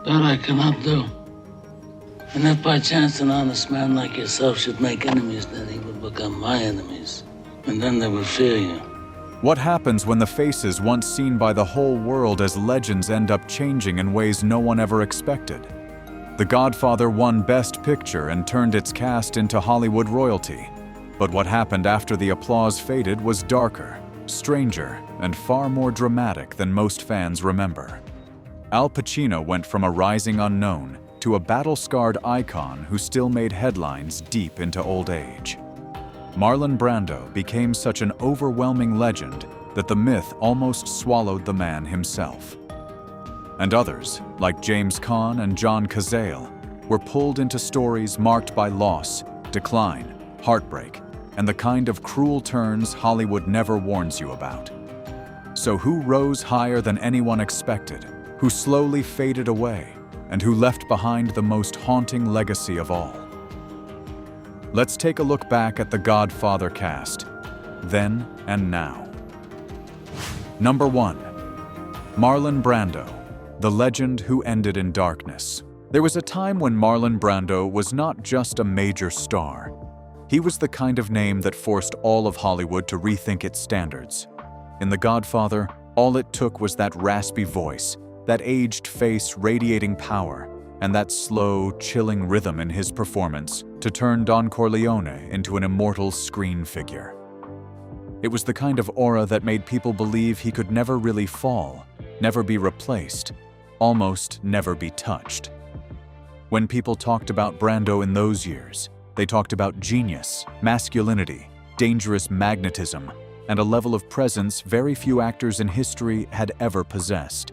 That I cannot do. And if by chance an honest man like yourself should make enemies, then he would become my enemies. And then they would fear you. What happens when the faces once seen by the whole world as legends end up changing in ways no one ever expected? The Godfather won Best Picture and turned its cast into Hollywood royalty. But what happened after the applause faded was darker, stranger, and far more dramatic than most fans remember. Al Pacino went from a rising unknown to a battle-scarred icon who still made headlines deep into old age. Marlon Brando became such an overwhelming legend that the myth almost swallowed the man himself. And others, like James Caan and John Cazale, were pulled into stories marked by loss, decline, heartbreak, and the kind of cruel turns Hollywood never warns you about. So who rose higher than anyone expected, who slowly faded away, and who left behind the most haunting legacy of all? Let's take a look back at the Godfather cast, then and now. Number 1. Marlon Brando, the legend who ended in darkness. There was a time when Marlon Brando was not just a major star. He was the kind of name that forced all of Hollywood to rethink its standards. In The Godfather, all it took was that raspy voice, that aged face radiating power, and that slow, chilling rhythm in his performance to turn Don Corleone into an immortal screen figure. It was the kind of aura that made people believe he could never really fall, never be replaced, almost never be touched. When people talked about Brando in those years, they talked about genius, masculinity, dangerous magnetism, and a level of presence very few actors in history had ever possessed.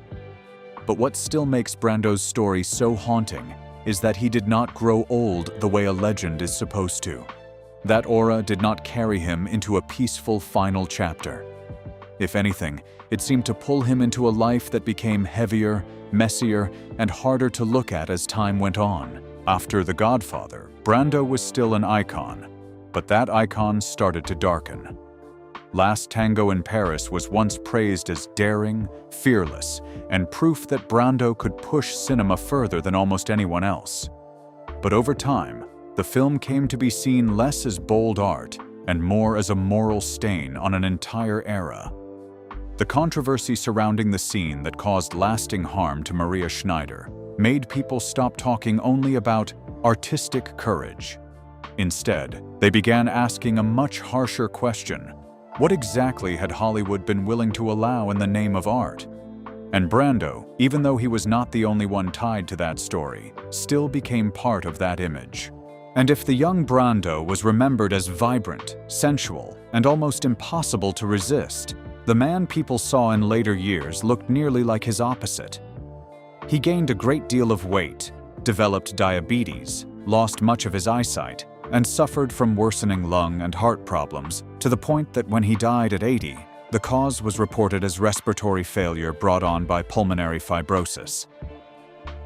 But what still makes Brando's story so haunting is that he did not grow old the way a legend is supposed to. That aura did not carry him into a peaceful final chapter. If anything, it seemed to pull him into a life that became heavier, messier, and harder to look at as time went on. After The Godfather, Brando was still an icon, but that icon started to darken. Last Tango in Paris was once praised as daring, fearless, and proof that Brando could push cinema further than almost anyone else. But over time, the film came to be seen less as bold art and more as a moral stain on an entire era. The controversy surrounding the scene that caused lasting harm to Maria Schneider made people stop talking only about artistic courage. Instead, they began asking a much harsher question. What exactly had Hollywood been willing to allow in the name of art? And Brando, even though he was not the only one tied to that story, still became part of that image. And if the young Brando was remembered as vibrant, sensual, and almost impossible to resist, the man people saw in later years looked nearly like his opposite. He gained a great deal of weight, developed diabetes, lost much of his eyesight, and suffered from worsening lung and heart problems to the point that when he died at 80, the cause was reported as respiratory failure brought on by pulmonary fibrosis.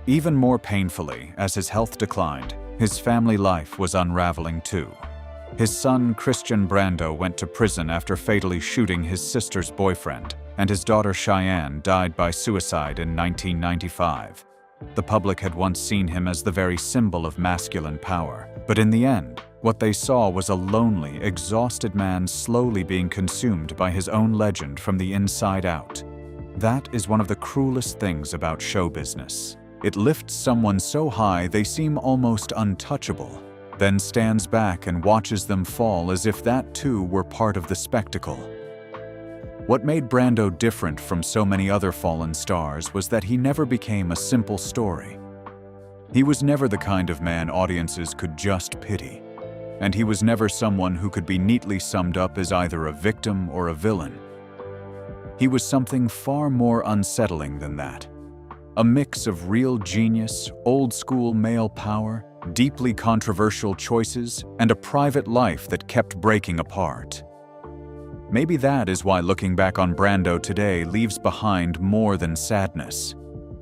Even more painfully, as his health declined, his family life was unraveling too. His son, Christian Brando, went to prison after fatally shooting his sister's boyfriend, and his daughter Cheyenne died by suicide in 1995. The public had once seen him as the very symbol of masculine power, but in the end, what they saw was a lonely, exhausted man slowly being consumed by his own legend from the inside out. That is one of the cruelest things about show business. It lifts someone so high they seem almost untouchable, then stands back and watches them fall as if that too were part of the spectacle. What made Brando different from so many other fallen stars was that he never became a simple story. He was never the kind of man audiences could just pity, and he was never someone who could be neatly summed up as either a victim or a villain. He was something far more unsettling than that. A mix of real genius, old-school male power, deeply controversial choices, and a private life that kept breaking apart. Maybe that is why looking back on Brando today leaves behind more than sadness.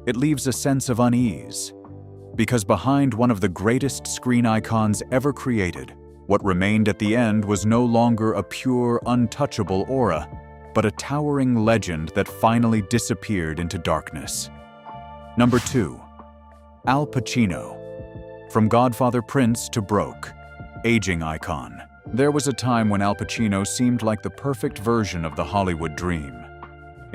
It leaves a sense of unease. Because behind one of the greatest screen icons ever created, what remained at the end was no longer a pure, untouchable aura, but a towering legend that finally disappeared into darkness. Number 2. Al Pacino. From Godfather Prince to broke, aging icon. There was a time when Al Pacino seemed like the perfect version of the Hollywood dream.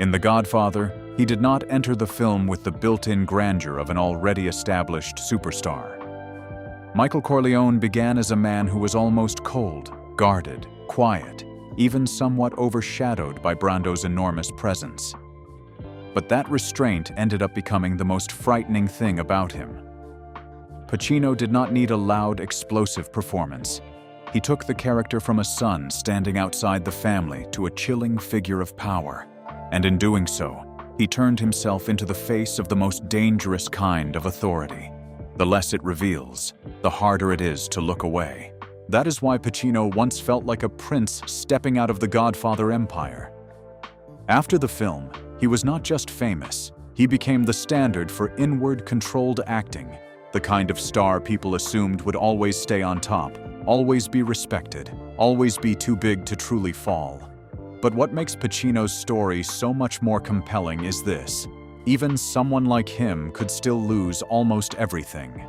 In The Godfather, he did not enter the film with the built-in grandeur of an already established superstar. Michael Corleone began as a man who was almost cold, guarded, quiet, even somewhat overshadowed by Brando's enormous presence. But that restraint ended up becoming the most frightening thing about him. Pacino did not need a loud, explosive performance. He took the character from a son standing outside the family to a chilling figure of power, and in doing so, he turned himself into the face of the most dangerous kind of authority. The less it reveals, the harder it is to look away. That is why Pacino once felt like a prince stepping out of the Godfather empire. After the film, he was not just famous, he became the standard for inward controlled acting, the kind of star people assumed would always stay on top, always be respected, always be too big to truly fall. But what makes Pacino's story so much more compelling is this: even someone like him could still lose almost everything.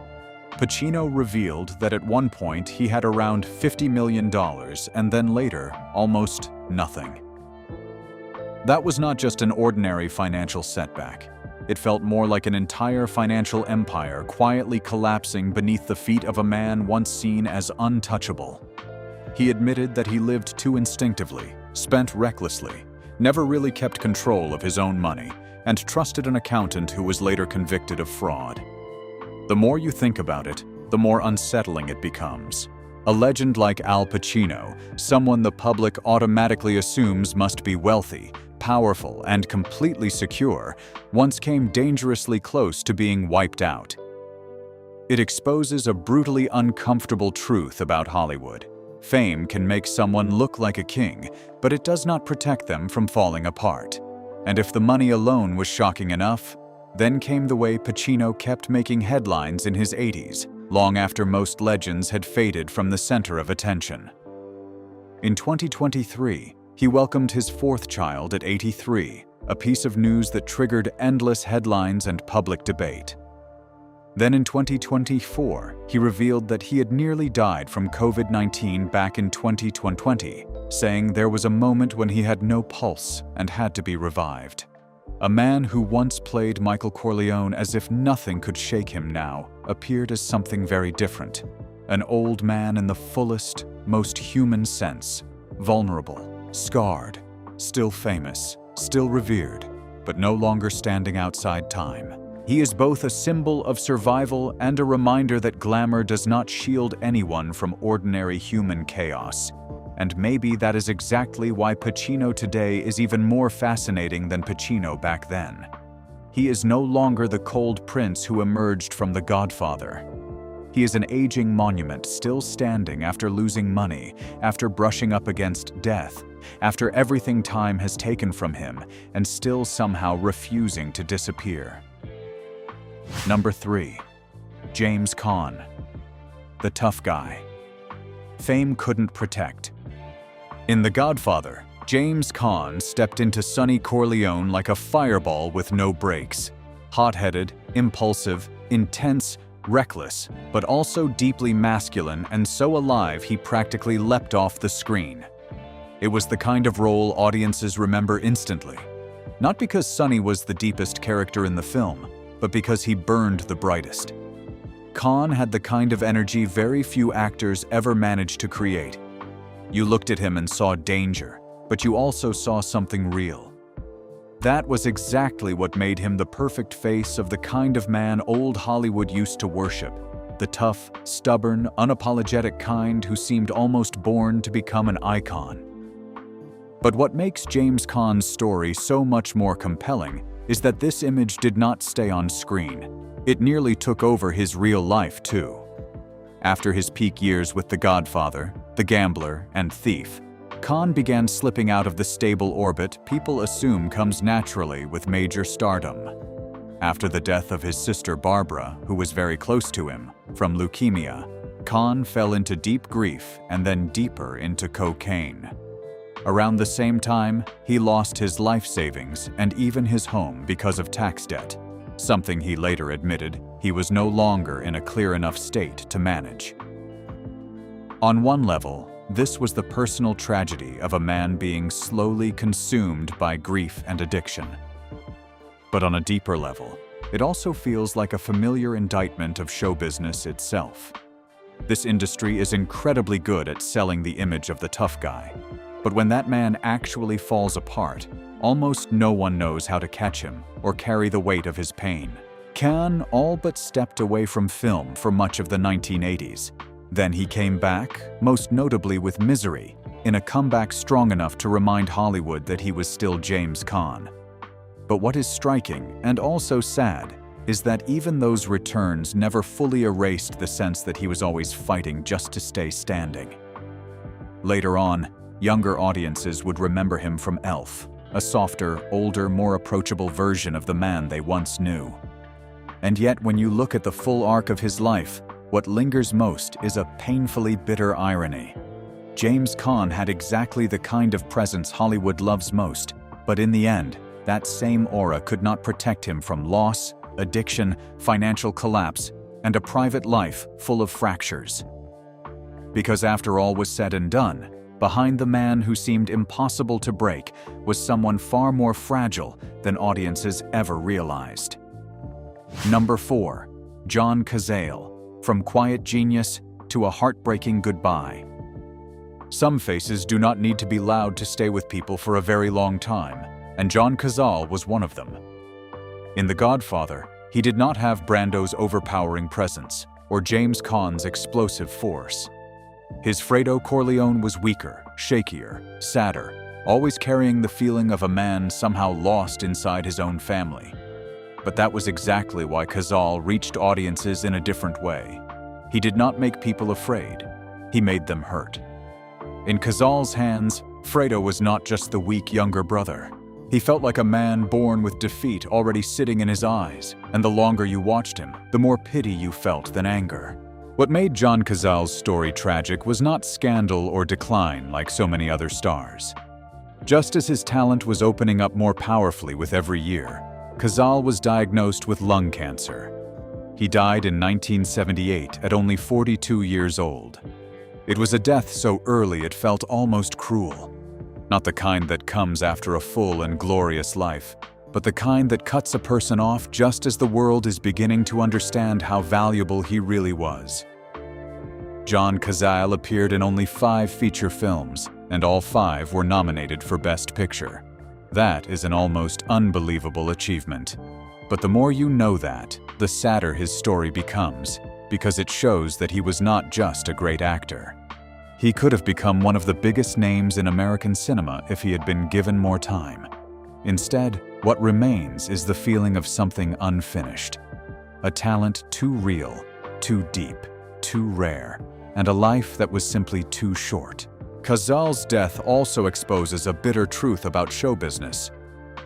Pacino revealed that at one point he had around $50 million and then later, almost nothing. That was not just an ordinary financial setback. It felt more like an entire financial empire quietly collapsing beneath the feet of a man once seen as untouchable. He admitted that he lived too instinctively, spent recklessly, never really kept control of his own money, and trusted an accountant who was later convicted of fraud. The more you think about it, the more unsettling it becomes. A legend like Al Pacino, someone the public automatically assumes must be wealthy, powerful, and completely secure, once came dangerously close to being wiped out. It exposes a brutally uncomfortable truth about Hollywood. Fame can make someone look like a king, but it does not protect them from falling apart. And if the money alone was shocking enough, then came the way Pacino kept making headlines in his 80s, long after most legends had faded from the center of attention. In 2023, he welcomed his fourth child at 83, a piece of news that triggered endless headlines and public debate. Then in 2024, he revealed that he had nearly died from COVID-19 back in 2020, saying there was a moment when he had no pulse and had to be revived. A man who once played Michael Corleone as if nothing could shake him now appeared as something very different. An old man in the fullest, most human sense, vulnerable, scarred, still famous, still revered, but no longer standing outside time. He is both a symbol of survival and a reminder that glamour does not shield anyone from ordinary human chaos. And maybe that is exactly why Pacino today is even more fascinating than Pacino back then. He is no longer the cold prince who emerged from The Godfather. He is an aging monument still standing after losing money, after brushing up against death, after everything time has taken from him, and still somehow refusing to disappear. Number 3. James Caan. The tough guy. Fame couldn't protect. In The Godfather, James Caan stepped into Sonny Corleone like a fireball with no brakes. Hot-headed, impulsive, intense, reckless, but also deeply masculine and so alive he practically leapt off the screen. It was the kind of role audiences remember instantly. Not because Sonny was the deepest character in the film, but because he burned the brightest. Caan had the kind of energy very few actors ever managed to create. You looked at him and saw danger, but you also saw something real. That was exactly what made him the perfect face of the kind of man old Hollywood used to worship, the tough, stubborn, unapologetic kind who seemed almost born to become an icon. But what makes James Caan's story so much more compelling is that this image did not stay on screen. It nearly took over his real life, too. After his peak years with The Godfather, The Gambler, and Thief, Caan began slipping out of the stable orbit people assume comes naturally with major stardom. After the death of his sister Barbara, who was very close to him, from leukemia, Caan fell into deep grief and then deeper into cocaine. Around the same time, he lost his life savings and even his home because of tax debt. something he later admitted he was no longer in a clear enough state to manage. On one level, this was the personal tragedy of a man being slowly consumed by grief and addiction. But on a deeper level, it also feels like a familiar indictment of show business itself. This industry is incredibly good at selling the image of the tough guy, but when that man actually falls apart, almost no one knows how to catch him or carry the weight of his pain. Caan all but stepped away from film for much of the 1980s. Then he came back, most notably with Misery, in a comeback strong enough to remind Hollywood that he was still James Caan. But what is striking, and also sad, is that even those returns never fully erased the sense that he was always fighting just to stay standing. Later on, younger audiences would remember him from Elf, a softer, older, more approachable version of the man they once knew. And yet, when you look at the full arc of his life, what lingers most is a painfully bitter irony. James Caan had exactly the kind of presence Hollywood loves most, but in the end, that same aura could not protect him from loss, addiction, financial collapse, and a private life full of fractures. Because after all was said and done, behind the man who seemed impossible to break was someone far more fragile than audiences ever realized. Number 4. John Cazale. From quiet genius to a heartbreaking goodbye. Some faces do not need to be loud to stay with people for a very long time, and John Cazale was one of them. In The Godfather, he did not have Brando's overpowering presence or James Caan's explosive force. His Fredo Corleone was weaker, shakier, sadder, always carrying the feeling of a man somehow lost inside his own family. But that was exactly why Cazale reached audiences in a different way. He did not make people afraid. He made them hurt. In Cazale's hands, Fredo was not just the weak younger brother. He felt like a man born with defeat already sitting in his eyes, and the longer you watched him, the more pity you felt than anger. What made John Cazale's story tragic was not scandal or decline like so many other stars. Just as his talent was opening up more powerfully with every year, Cazale was diagnosed with lung cancer. He died in 1978 at only 42 years old. It was a death so early it felt almost cruel. Not the kind that comes after a full and glorious life, but the kind that cuts a person off just as the world is beginning to understand how valuable he really was. John Cazale appeared in only 5 feature films, and all 5 were nominated for Best Picture. That is an almost unbelievable achievement. But the more you know that, the sadder his story becomes, because it shows that he was not just a great actor. He could have become one of the biggest names in American cinema if he had been given more time. Instead, what remains is the feeling of something unfinished. A talent too real, too deep, too rare, and a life that was simply too short. Cazale's death also exposes a bitter truth about show business.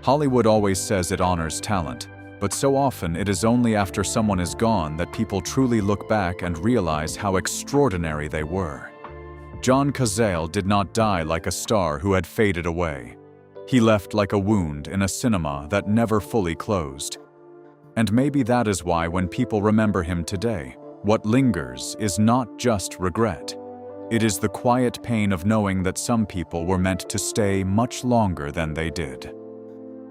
Hollywood always says it honors talent, but so often it is only after someone is gone that people truly look back and realize how extraordinary they were. John Cazale did not die like a star who had faded away. He left like a wound in a cinema that never fully closed. And maybe that is why when people remember him today, what lingers is not just regret. It is the quiet pain of knowing that some people were meant to stay much longer than they did.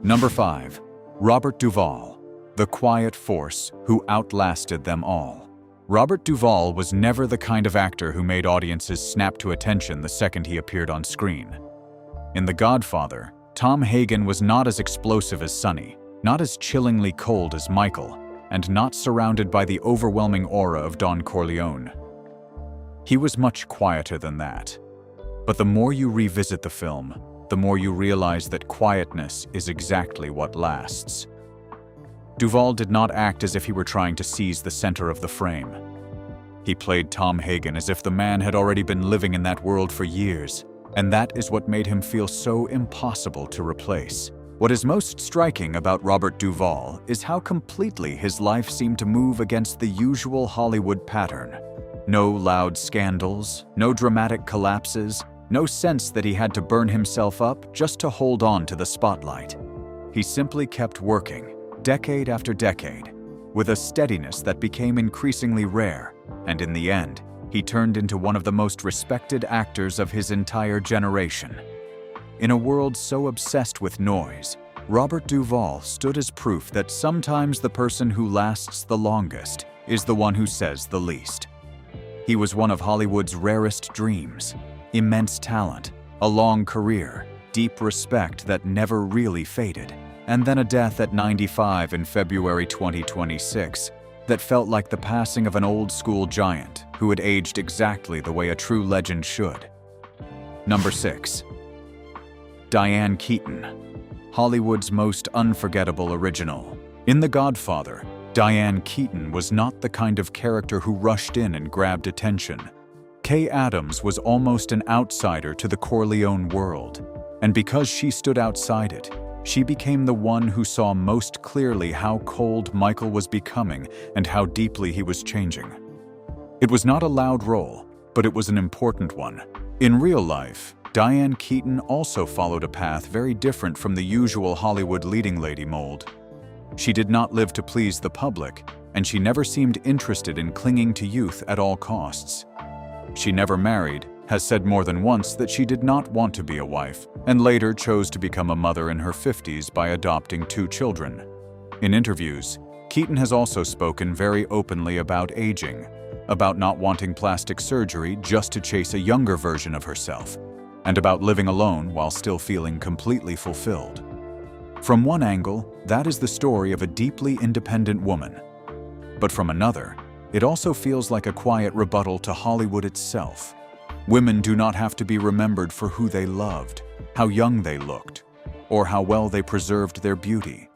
Number 5. Robert Duvall, the quiet force who outlasted them all. Robert Duvall was never the kind of actor who made audiences snap to attention the second he appeared on screen. In The Godfather, Tom Hagen was not as explosive as Sonny, not as chillingly cold as Michael, and not surrounded by the overwhelming aura of Don Corleone. He was much quieter than that. But the more you revisit the film, the more you realize that quietness is exactly what lasts. Duvall did not act as if he were trying to seize the center of the frame. He played Tom Hagen as if the man had already been living in that world for years, and that is what made him feel so impossible to replace. What is most striking about Robert Duvall is how completely his life seemed to move against the usual Hollywood pattern. No loud scandals, no dramatic collapses, no sense that he had to burn himself up just to hold on to the spotlight. He simply kept working, decade after decade, with a steadiness that became increasingly rare, and in the end, he turned into one of the most respected actors of his entire generation. In a world so obsessed with noise, Robert Duvall stood as proof that sometimes the person who lasts the longest is the one who says the least. He was one of Hollywood's rarest dreams: immense talent, a long career, deep respect that never really faded, and then a death at 95 in February 2026 that felt like the passing of an old-school giant who had aged exactly the way a true legend should. Number 6. Diane Keaton, Hollywood's most unforgettable original. In The Godfather, Diane Keaton was not the kind of character who rushed in and grabbed attention. Kay Adams was almost an outsider to the Corleone world, and because she stood outside it, she became the one who saw most clearly how cold Michael was becoming and how deeply he was changing. It was not a loud role, but it was an important one. In real life, Diane Keaton also followed a path very different from the usual Hollywood leading lady mold. She did not live to please the public, and she never seemed interested in clinging to youth at all costs. She never married, has said more than once that she did not want to be a wife, and later chose to become a mother in her 50s by adopting 2 children. In interviews, Keaton has also spoken very openly about aging, about not wanting plastic surgery just to chase a younger version of herself, and about living alone while still feeling completely fulfilled. From one angle, that is the story of a deeply independent woman. But from another, it also feels like a quiet rebuttal to Hollywood itself. Women do not have to be remembered for who they loved, how young they looked, or how well they preserved their beauty.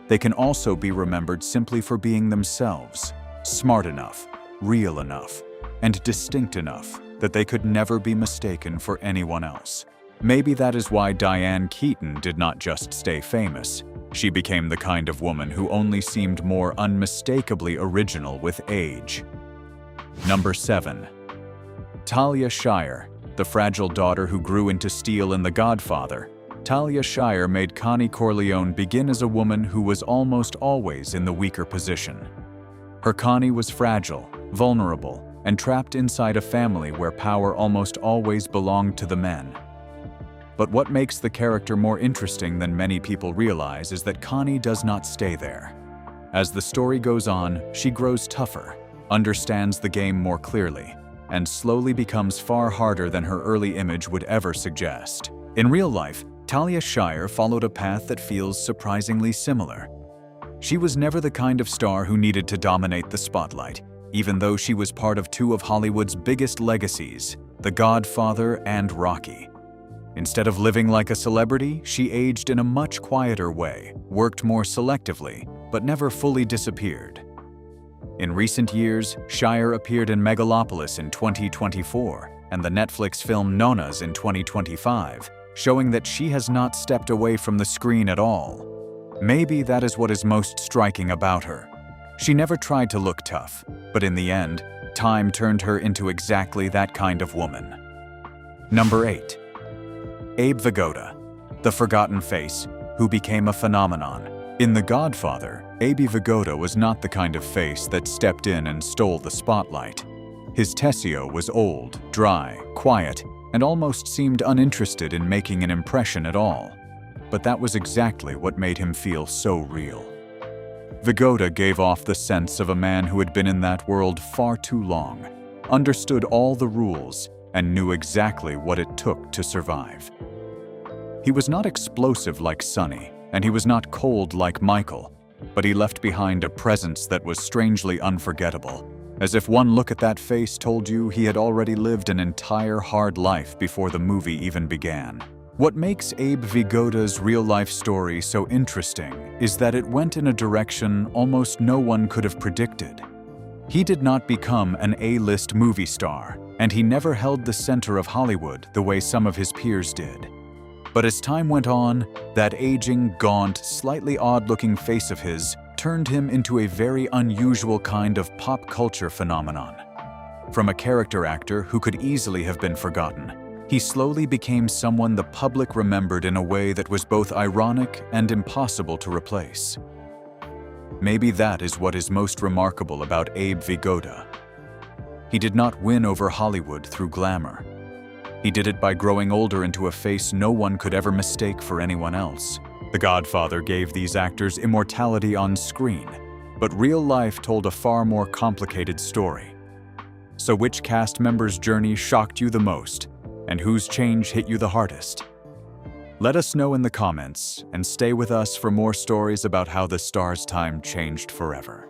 They can also be remembered simply for being themselves, smart enough, real enough, and distinct enough that they could never be mistaken for anyone else. Maybe that is why Diane Keaton did not just stay famous. She became the kind of woman who only seemed more unmistakably original with age. Number 7. Talia Shire, the fragile daughter who grew into steel in The Godfather. Talia Shire made Connie Corleone begin as a woman who was almost always in the weaker position. Her Connie was fragile, vulnerable, and trapped inside a family where power almost always belonged to the men. But what makes the character more interesting than many people realize is that Connie does not stay there. As the story goes on, she grows tougher, understands the game more clearly, and slowly becomes far harder than her early image would ever suggest. In real life, Talia Shire followed a path that feels surprisingly similar. She was never the kind of star who needed to dominate the spotlight, even though she was part of 2 of Hollywood's biggest legacies, The Godfather and Rocky. Instead of living like a celebrity, she aged in a much quieter way, worked more selectively, but never fully disappeared. In recent years, Shire appeared in Megalopolis in 2024 and the Netflix film Nonas in 2025, showing that she has not stepped away from the screen at all. Maybe that is what is most striking about her. She never tried to look tough, but in the end, time turned her into exactly that kind of woman. Number 8. Abe Vigoda, the forgotten face, who became a phenomenon. In The Godfather, Abe Vigoda was not the kind of face that stepped in and stole the spotlight. His Tessio was old, dry, quiet, and almost seemed uninterested in making an impression at all. But that was exactly what made him feel so real. Vigoda gave off the sense of a man who had been in that world far too long, understood all the rules, and knew exactly what it took to survive. He was not explosive like Sonny, and he was not cold like Michael, but he left behind a presence that was strangely unforgettable, as if one look at that face told you he had already lived an entire hard life before the movie even began. What makes Abe Vigoda's real-life story so interesting is that it went in a direction almost no one could have predicted. He did not become an A-list movie star, and he never held the center of Hollywood the way some of his peers did. But as time went on, that aging, gaunt, slightly odd-looking face of his turned him into a very unusual kind of pop culture phenomenon. From a character actor who could easily have been forgotten, he slowly became someone the public remembered in a way that was both ironic and impossible to replace. Maybe that is what is most remarkable about Abe Vigoda. He did not win over Hollywood through glamour. He did it by growing older into a face no one could ever mistake for anyone else. The Godfather gave these actors immortality on screen, but real life told a far more complicated story. So which cast member's journey shocked you the most, and whose change hit you the hardest? Let us know in the comments, and stay with us for more stories about how the star's time changed forever.